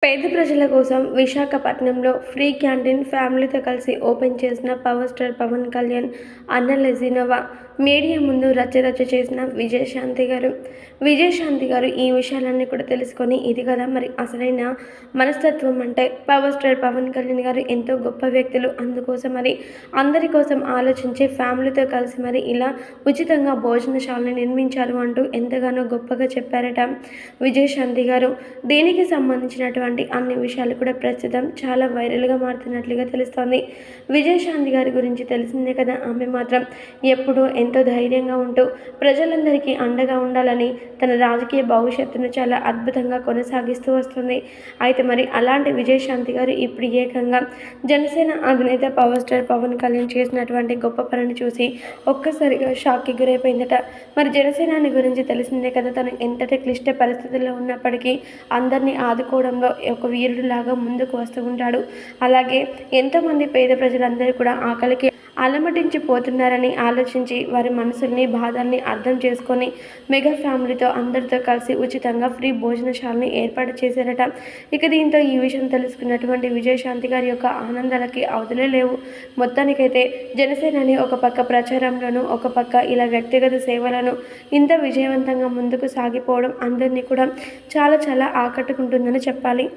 పేద ప్రజల కోసం విశాఖపట్నంలో ఫ్రీ క్యాంటీన్ ఫ్యామిలీతో కలిసి ఓపెన్ చేసిన పవర్ స్టార్ పవన్ కళ్యాణ్ అన్న లెజినోవా మీడియా ముందు రచ్చరచ్చ చేసిన విజయశాంతి గారు ఈ విషయాలన్నీ కూడా తెలుసుకొని ఇది కదా మరి అసలైన మనస్తత్వం అంటే పవర్ స్టార్ పవన్ కళ్యాణ్ గారు ఎంతో గొప్ప వ్యక్తులు, అందుకోసం మరి అందరి కోసం ఆలోచించే ఫ్యామిలీతో కలిసి మరి ఇలా ఉచితంగా భోజనశాలని నిర్మించారు అంటూ ఎంతగానో గొప్పగా చెప్పారట విజయశాంతి గారు. దీనికి సంబంధించినటువంటి అన్ని విషయాలు కూడా ప్రస్తుతం చాలా వైరల్గా మారుతున్నట్లుగా తెలుస్తోంది. విజయశాంతి గారి గురించి తెలిసిందే కదా, ఆమె మాత్రం ఎప్పుడూ ఎంతో ధైర్యంగా ఉంటూ ప్రజలందరికీ అండగా ఉండాలని తన రాజకీయ భవిష్యత్తును చాలా అద్భుతంగా కొనసాగిస్తూ వస్తుంది. అయితే మరి అలాంటి విజయశాంతి గారు ఇప్పుడు ఏకంగా జనసేన అధినేత పవర్ స్టార్ పవన్ కళ్యాణ్ చేసినటువంటి గొప్ప పనిని చూసి ఒక్కసారిగా షాక్కి గురైపోయిందట. మరి జనసేనాని గురించి తెలిసిందే కదా, తను ఎంతటి క్లిష్ట పరిస్థితుల్లో ఉన్నప్పటికీ అందరినీ ఆదుకోవడంలో ఒక వీరుడిలాగా ముందుకు వస్తూ ఉంటాడు. అలాగే ఎంతోమంది పేద ప్రజలందరూ కూడా ఆకలికి అలమటించిపోతున్నారని ఆలోచించి వారి మనసుల్ని బాధల్ని అర్థం చేసుకొని మెగా ఫ్యామిలీతో అందరితో కలిసి ఉచితంగా ఫ్రీ భోజనశాలని ఏర్పాటు చేశారట. ఇక దీంతో ఈ విషయం తెలుసుకున్నటువంటి విజయశాంతి గారి యొక్క ఆనందాలకి అవధులే లేవు. మొత్తానికైతే జనసేనని ఒక పక్క ప్రచారంలోనూ, ఒక పక్క ఇలా వ్యక్తిగత సేవలను ఇంత విజయవంతంగా ముందుకు సాగిపోవడం అందరినీ కూడా చాలా చాలా ఆకట్టుకుంటుందని చెప్పాలి.